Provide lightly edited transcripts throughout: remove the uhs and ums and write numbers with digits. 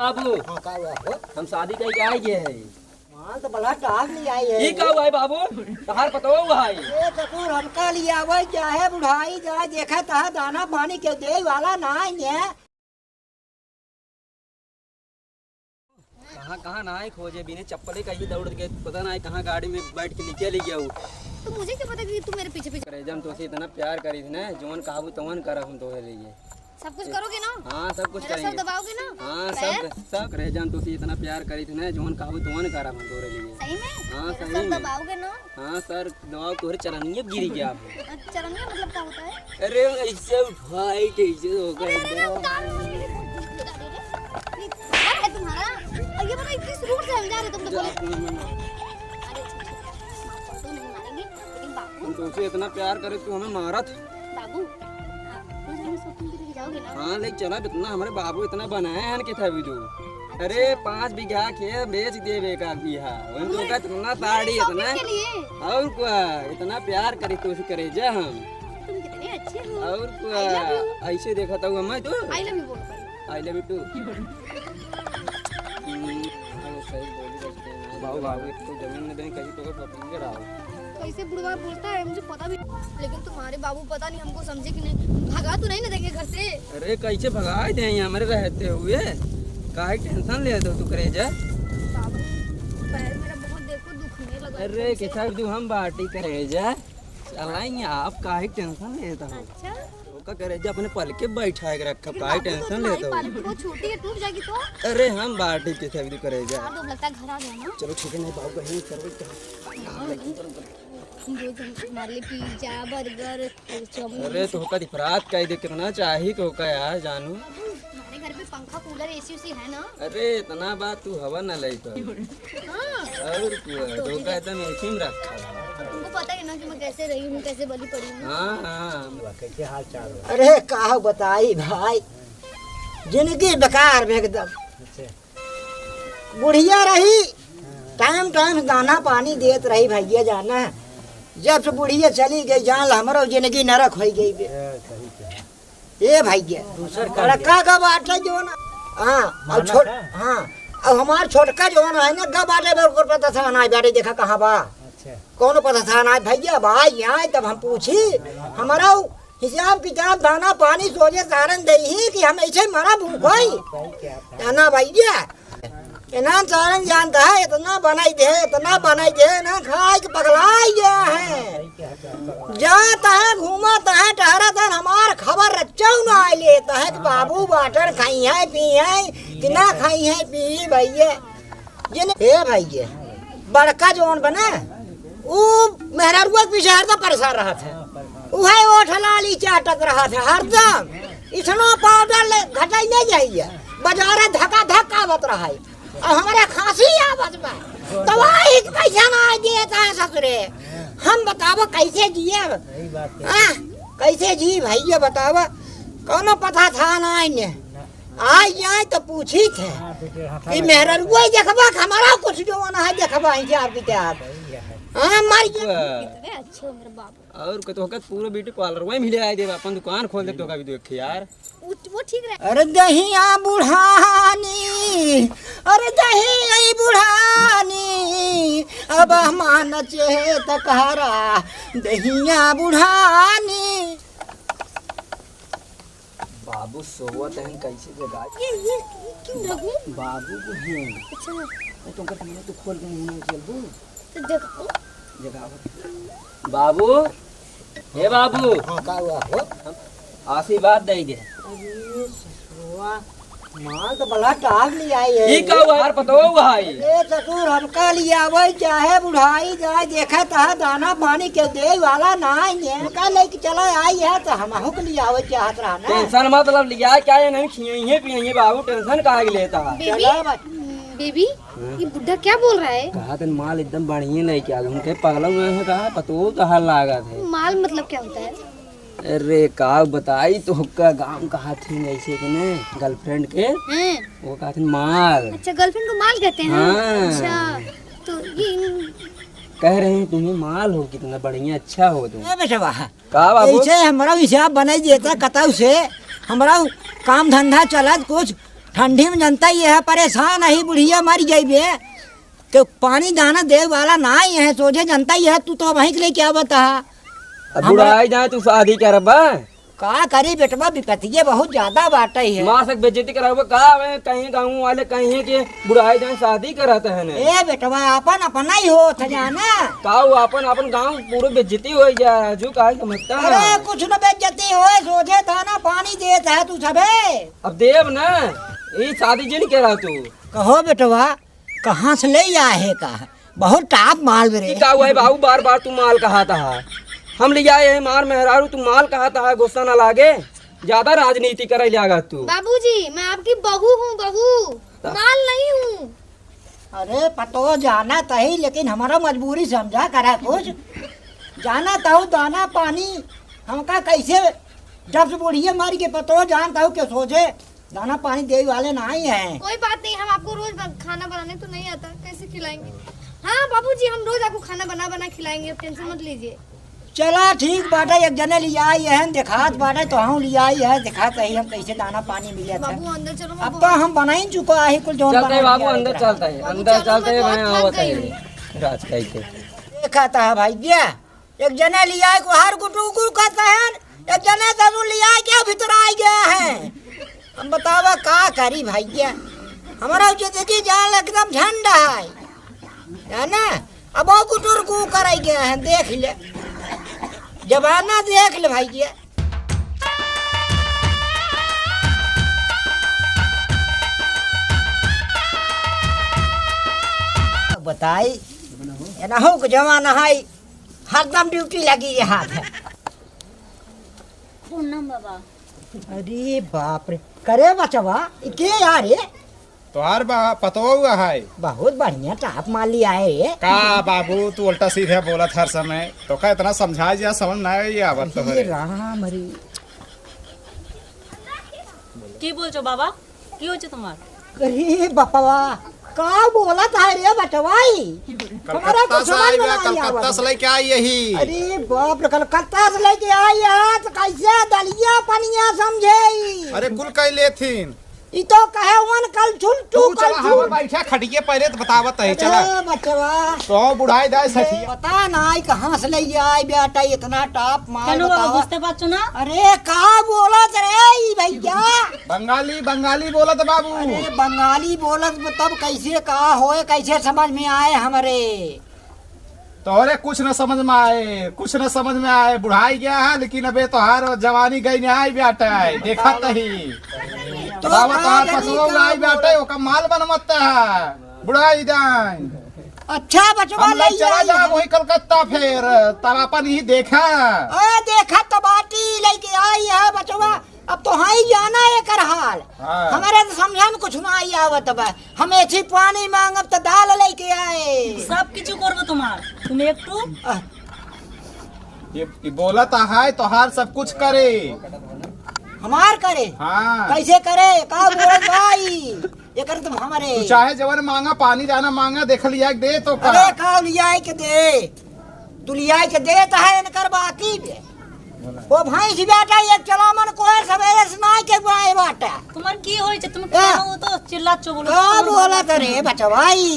बाबू हाँ का हुआ हो? हम शादी कहीं के आए है। हाँ तो बला टाग नहीं आई है। ये का हुआ है बाबू? तहार पतो हुआ है। ये ससुर हमका लिया हुआ चाहे बुढ़ाई जा देखा तहा दाना पानी के दे वाला ना है। कहाँ कहाँ ना खोजे बिना चप्पले कहीं दौड़ के पता ना कहाँ गाड़ी में बैठ के निकल गया हूँ। तो मुझे क्या पता कि तू मेरे पीछे पीछे करे जम तो से इतना प्यार करी थी ना जोन काबू तवन कर हम तो लिए। सब कुछ करोगे ना? हाँ सब कुछ मेरा करेंगे। सब दबाओगे ना? हाँ सब करे जम तो से इतना प्यार करी थी ना जोन काबू तवन कर हम तो लिए। सही में? हाँ मेरा सही सब में। दबाओगे ना? हाँ सर दबाव तोहरे चलनिए गिरी गया आप। चरंगा मतलब क्या होता है? अरे ऐसे उठाई कैसे हो अरे अरे उतार लो मेरे है तुम्हारा। और ये बताओ किस रूट से हम जा रहे तुम तो बोले। अरे तो नहीं मानेंगे लेकिन बाबू हम तुमसे इतना प्यार करे तू हमें मारा था। बाबू रोज हमें शॉपिंग के लिए जाओगे ना? हाँ लेकिन चला इतना हमारे बाबू इतना बनाए हैं कि था भी जो अरे 5 बीघा खेत बेच देवे का बीहा वही तो का इतना साड़ी इतना शॉपिंग के लिए और क्या इतना प्यार करी तो उसे करे जा हम तुम कितने अच्छे हो। और क्या ऐसे देखा था मैं तो आई लव यू बोलो पहले। I love you too. बाबू बाबू तो जमीन में दें कहीं तो पकड़ेंगे रहा कैसे बुढ़वा बोलता है मुझे पता भी, लेकिन तुम्हारे बाबू पता नहीं हमको समझे कि नहीं। भगा तो नहीं ना देंगे घर से? अरे कैसे भगाए थे यहाँ हमारे रहते हुए काहे टेंशन ले दो तू करे जा। बाबू पैर मेरा बहुत देखो दुखने लगा। अरे कैसा तू हम बाटी करे जा चलाएंगे आप काहे टेंशन लेता हूँ अच्छा का करे जा अपने पल के बैठा के रखा काहे टेंशन लेता हूँ। पालक बहुत छोटी है टूट जाएगी तो। अरे हम बाटी के सब करे जा यार तो लगता है घर आ गया ना। चलो ठीक है नहीं बाबू कहीं करो रोज हमारे लिए पिज्जा बर्गर चाउमीन। अरे तो का दिफरात कह दे कितना चाहिए तो का यार जानू हमारे घर पे पंखा कूलर एसी उसी है ना? अरे इतना बात तू हवा न ले तो हाँ और तो का एकदम एसी में रखा तुमको पता है ना कि मैं कैसे रही हूँ कैसे बली पड़ी हूँ। हाँ हाँ कैसे हाल चाल? अरे का बताई भाई जिंदगी बेकार में एकदम। बुढ़िया रही टाइम टाइम दाना पानी देत रही भैया जाना है। जब से बुढ़िया चली गई जान हमारा जिंदगी नरक हो गई बे। ए भैया लड़का का बाटा जो ना हाँ और छोट हाँ अब हमार छोटका जो है ना गा बाटे बेर पता था ना बेटे देखा कहाँ बा कौन पता था ना भैया भाई यहाँ तब हम पूछी हमारा हिसाब किताब दाना पानी सोचे सारन दे ही कि हम ऐसे मरा भूख ना भैया इतना सारन जानता है इतना बनाई दे ना खाए के पगलाई गया है। जाता है घूमाता है टहराता है हमार खबर रच्चा ना आ लेता है कि बाबू बाटर खाई है पी है कि ना खाई है पी भैया जिन हे भैया बड़का जोन बना वो मेहरुआ पीछे हरदम परेशान रहा था वही ओठ लाली चाटक रहा था हरदम इतना पाउडर घटाई नहीं जाइए बाजारे धक्का धक्का बत रहा है और हमारे खांसी आवत बा दवाई पैसा ना देता है ससुरे। हम बतावो कैसे जिए कैसे जी भैया बतावो कौनो पता था ना इन्हें आज जाए तो पूछी थे कि मेहरुआ देखबा हमारा कुछ जो ना है देखबा हिसाब किताब हाँ मर कितने अच्छे हो मेरे बाबू। और तो वक्त पूरा ब्यूटी पार्लर वही मिले आए दे अपन दुकान खोल दे तो का भी देख यार वो ठीक रहे। अरे दहिया बुढ़ानी अरे दही बुढ़ानी अब मान चे तकहरा दहिया बुढ़ानी। बाबू सोवत है कैसे जगह ये क्यों रखूं? बाबू को है अच्छा तुमका तमने तो खोल के नहीं चलबू तो देखो जगह बाबू हे बाबू हाँ का हुआ हो? आशीर्वाद दे दे अरे ससुआ माल तो बड़ा टाग ले आई है। ये का हुआ यार पतो हुआ है ए ससुर हमका लिया वही चाहे बुढ़ाई जाए देखा तहा दाना पानी के दे वाला ना है हमका लेके चला आई है तो हम के लिया वही चाहत रहा ना। टेंशन मतलब लिया क्या ये नहीं खिए पिए बाबू टेंशन काहे के लेता है बेबी ये बुढ़ा क्या बोल रहा है? कहा तन माल एकदम बढ़िया लेके आ गए उनके पगला हुए हैं कहा पतो कहा लागत है माल मतलब क्या होता है? अरे का बताई तो हुक्का गांव कहा थी ऐसे कि ने गर्लफ्रेंड के हैं? वो कहा थी माल। अच्छा गर्लफ्रेंड को माल कहते हैं? हाँ। अच्छा तो ये कह रहे हैं तुम्हें माल हो कितना बढ़िया अच्छा हो तुम। ए बेटवा का बाबू ऐसे हमारा हिसाब बनाई देता कतौ से हमारा काम धंधा चलत कुछ ठंडी में जनता ही है परेशान है बुढ़िया मर गई बे कि पानी दाना दे वाला ना ही है सोचे जनता ही है तू तो वहीं के लिए क्या बता अब बुढ़ाई जाए तू शादी कर बा का करी बेटवा विपत्तिये बहुत ज्यादा बाटा ही है। माँ से बेइज्जती करावे का हमें कहीं गाँव वाले कहीं के बुढ़ाई जाए शादी कराते हैं ने ए बेटवा अपन अपना ही हो था जाना का अपन अपन गाँव पूरे बेइज्जती हो जाए जो का समझता है। अरे कुछ न बेइज्जती हो सोचे था ना पानी देता है तू सबे अब देव ना ये शादी जी नहीं कह रहा तू कहो बेटवा कहाँ से ले आए का बहुत टाप माल बेरे क्या हुआ है बाबू बार बार तू माल कहा था हम ले आए हैं मार मेहरारू तू माल कहा था गुस्सा ना लागे ज्यादा राजनीति करे जाएगा तू। बाबूजी मैं आपकी बहू हूँ बहू माल नहीं हूँ। अरे पतो जाना तही लेकिन हमारा मजबूरी समझा करा कुछ जाना तहु दाना पानी हमका कैसे जब से बुढ़िया मारी के पतो जानता हूँ के सोचे दाना पानी दे वाले ना ही है। कोई बात नहीं हम आपको रोज खाना बनाने तो नहीं आता कैसे खिलाएंगे। हाँ बाबूजी हम रोज आपको खाना बना बना खिलाएंगे टेंशन मत लीजिए। चला ठीक बाटा एक जने लिया आई है दिखात बाटा तो हम लिया आई है दिखात ही हम कैसे दाना पानी मिले थे। बाबू अंदर चलो अब तो हम बना ही चुका है कुल जो चलते बाबू अंदर चलता है अंदर चलते है मैं आवत है राज कह के देखा था भाई क्या एक जने लिया को हर गुटू गुटू कहता है एक जने जरूर लिया क्या भीतर आ गया है। हम बतावा का करी भाई क्या हमारा जिंदगी जान एकदम झंडा है ना अब वो गुटुर को कराई गया है देख ले जबाना देख ले भाई क्या बताई ना हो जमाना है हरदम ड्यूटी लगी है हाथ है। प्रणाम बाबा। अरे बाप रे करे बचवा के यार ये तोहार पतो हुआ है बहुत बढ़िया टाप मार लिया है ये का बाबू तू उल्टा सीधे बोलत हर समय तो का इतना समझा जा समझ ना आवत तो ये राम रे की बोल छो बाबा की हो तुम्हार अरे बपवा का बोला था रे बटवाई हमारा कुछ समझ में नहीं कलकत्ता से लेके आई यही अरे बाप रे कलकत्ता से लेके आई है तो कैसे दलिया पनिया समझे अरे कुल कई लेथिन ई तो कहे वन कल छुल तू कल चला हवा बैठा खटिए पहले तो बतावत है चला बचवा तो बुढ़ाई दाई सठिया पता नहीं कहाँ से ले आई बेटा इतना टाप मार चलो बाबा बतावा बुझते पाछो ना अरे का बोलत रे ई भैया बंगाली बोलत बाबू अरे बंगाली बोलत तब कैसे का होए कैसे समझ में आए हमारे तोरे कुछ न समझ में आए बुढ़ाई गया है लेकिन अबे तोहार जवानी गई नहीं आई बेटा देखा तही तो बाबा का तोहार करी, पसुआ का आई बेटा ओका माल बनमत है बुढ़ाई जाए अच्छा बचवा हम ले लोग चला जा वही कलकत्ता फिर तब अपन ही देखा देखा तो बाटी लेके आई है बचवा अब तो हाँ ही जाना है कर हाल हाँ। हमारे तो समझा में कुछ ना आई आवत बा हम ऐसी पानी मांगब तो दाल लेके आए सब किछु करबो तुम्हार तुम एकटू ये बोलत है तोहार सब कुछ करे हमार करे हाँ कैसे करे का बोल भाई ये करे तुम हमारे तू चाहे जवन मांगा पानी जाना मांगा देख लिया दे तो का अरे का लिया के दे तू लिया के देता है इनकर बाकी भी वो भाई जी बेटा एक चलामन कोर सवेरे सुनाई के बाए बाटा तुम्हार की होय छ तुम केनो हो तो चिल्ला चो बोलो का बोला करे बचवाई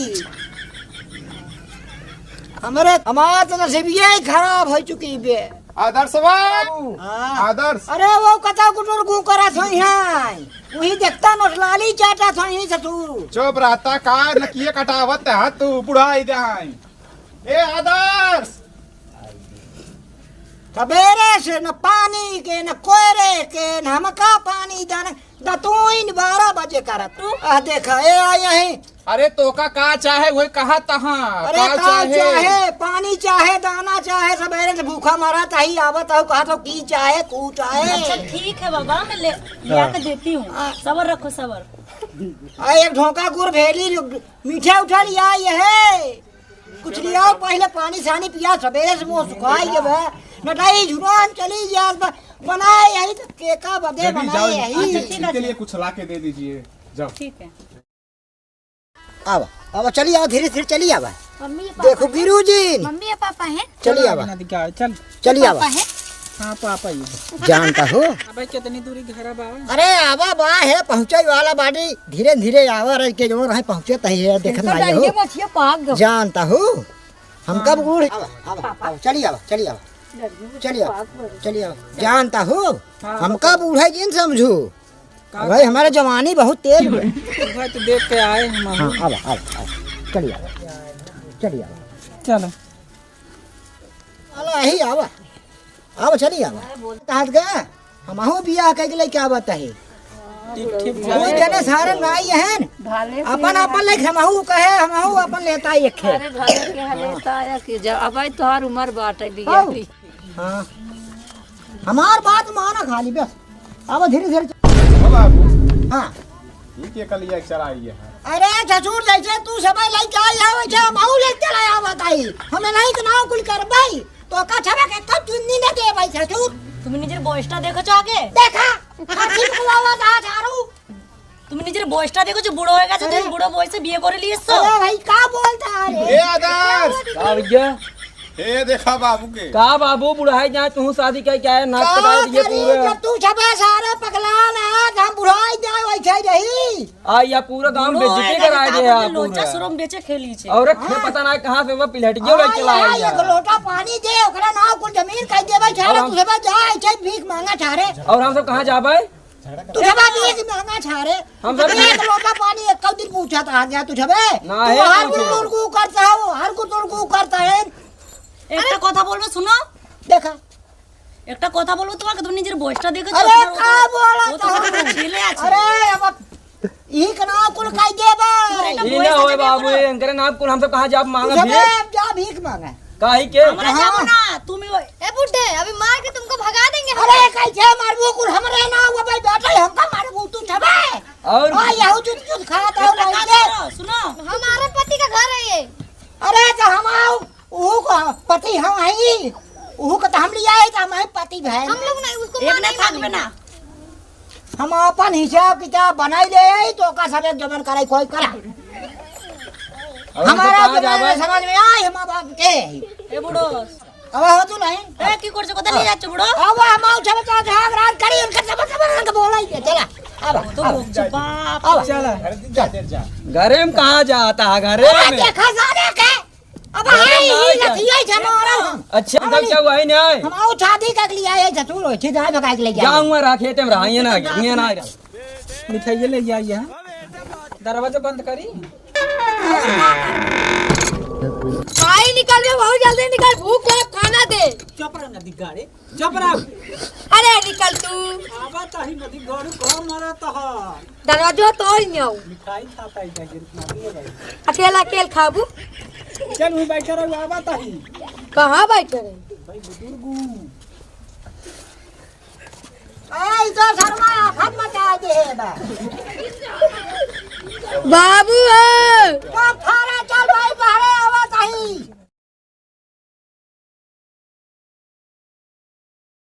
हमारे हमारा तो नसीबिया ही खराब हो चुकी बे आदर्श बाबू हाँ। आदर्श अरे वो कथा कुटुर गु करा सोई है वही देखता नोटलाली चाटा सोई ससुर चुप रहता का नकिए कटावत है तू बुढ़ाई जाए ए आदर्श सवेरे से न पानी के न कोयरे के न हमका पानी दाना दतोइन 12 बजे करत देखा ए आया है अरे तो का चाहे वही कहा तहा अरे का चाहे पानी चाहे दाना चाहे सवेरे से भूखा मारा ताही आवत हो कहा तो की चाहे कू चाहे अच्छा ठीक है बाबा मैं ले के देती हूँ सबर रखो सबर एक ढोका गुड़ भेली मीठा उठा लिया ये है कुछ लिया पहले पानी सानी पिया सवेरे से मुंह सुखाई के बे नटाई जुरान चली जा बनाए यही तो केका बदे बनाए यही इसके लिए कुछ ला के दे दीजिए जाओ ठीक है अब अब चलिए आओ धीरे धीरे चलिए आवा मम्मी ये पापा देखो गिरू जी मम्मी ये पापा हैं चलिए आवा चल चलिए आवा पापा हैं हाँ पापा ये जानता हो अबे कितनी दूरी घर बा? अरे आवा बा है पहुंचे वाला बाड़ी धीरे धीरे आवा रह के जो रहे पहुंचे तही है देखत नहीं हो मछिया पाक दो जानता हो हम कब बूढ़ आवा आवा चलिए आवा चलिए आवा चलिए आवा जानता हो हम कब बूढ़े जिन समझू भाई हमारा जवानी बहुत तेज है सुबह तो देख के आए हम। हाँ आवा आवा चलिए आवा चलो अला यही आवा आवा चलिए आवा कहा गए हम बियाह कह ले क्या बात है कोई जने सारे नाई हैं अपन अपन लेख हमहू कहे हमहू अपन लेता ही एक है अब तोहार उम्र बाटे बिया की। हाँ हमार बात माना खाली बस अब धीरे धीरे ओ बाबू हाँ ये के कलिया चराई है। अरे ससुर जैसे तू सब लेके आई है वैसे हमहू लेके चला बताई हमें नहीं तो ना कुल कर भाई तो का छबे के कब चुन्नी न दे भाई ससुर তুমি নিজের বয়সটা দেখেছো আগে? देखा हाथी को आवाज आ झाड़ू তুমি নিজের বয়সটা দেখেছো? বুড়ো হয়ে গেছে, তুমি বুড়ো বয়সে বিয়ে করে নিয়েছো। अरे भाई का बोलता है ए आदर्श का भैया ए देखा बाबू के का बाबू बुढ़ाई जहाँ तू शादी कर क्या है नाक कटा दिए पूरा जब तू छबे सारे पगलान है हम बुढ़ाई जाए वैसे रही आ या पूरा गांव बेइज्जती करा दिया লোচা पूरा শরম বেচে খেলিছে। और खे पता ना कहाँ से वो पिलट गया और चला आया एक लोटा पानी दे ओकरा नाव कुल जमीन कह दे भाई छारे तू छबे जा ऐसे भीख मांगा छारे और हम सब कहाँ जाबे तू छबे भीख मांगा छारे हम सब एक लोटा पानी एक दिन पूछा था आ गया तू छबे ना तू है हर पूछे। गुरगु करता है वो हर गुरगु करता है একটা কথা বলবো শুনো, देखा একটা কথা বলবো তোমাকে, তুমি নিজের বয়সটা দেখেছো? अरे का बोला ও তো কত ছেলে আছে। अरे अब ई का नाव कुल कह दे भाई ये ना होए बाबू ये अंकरे नाम कुल हम सब कहाँ जाब तू मांगा छबे भी जा भीख मांगा काहे के আমরা যাবো না, তুমি ए बुड्ढे अभी मार के तुमको भगा देंगे हम। अरे कैसे मारबू कुल हमरे ना हुआ भाई बेटा हमका मारबू तू छबे और आ यहू जुत जुत खाता हो টাকা नहीं দাও, শুনো हमारे पति का घर है ये। अरे तो हम आओ ऊ को पति हम आई ऊ को तो हम लिया है तो हम है पति बहन हम लोग नहीं उसको এক मार না नहीं থাকবে मारेंगे। না। हम अपन हिसाब किताब बनाई ले आई तो का सब एक जमन करे कोई करा और हम सब हमारा कहाँ जाबे जमाने समझ में आई हम बाप के এ বুড়ো अब हो तू नहीं এ কি করছো, কোথায় নিয়ে যাচ্ছ বুড়ো? अब हम आओ चल चल झाग रात करी उनका सब सब बोला ही चला अब তো বকছো বাপ। अब चला अरे दिन जा देर जा घरे में कहाँ जाता है घरे में देखा सारे के अब आई ही लथिया जमारा हम अच्छा अंकल क्या हुआ है नहीं हम आओ शादी कर लिया है जतूर होई जा भगा के ले जा जाऊंगा रखे ते रहिए ना ये ना मिठाई ले जाइए। दरवाजा बंद करी। भाई निकल रे बहुत जल्दी निकल भूख लगा खाना दे। चुप रह नदी गाड़ी चुप रह। अरे निकल तू आवा ताही नदी गाड़ी को मारा तो दरवाजा तोड़ नियो मिठाई खाता है क्या गिर अकेला अकेल खाबू चल हूं बैठा रहो आवा ताही कहाँ बैठे रहे भाई बुजुर्ग आई तो शर्मा आफत मचा दे बा बाबू है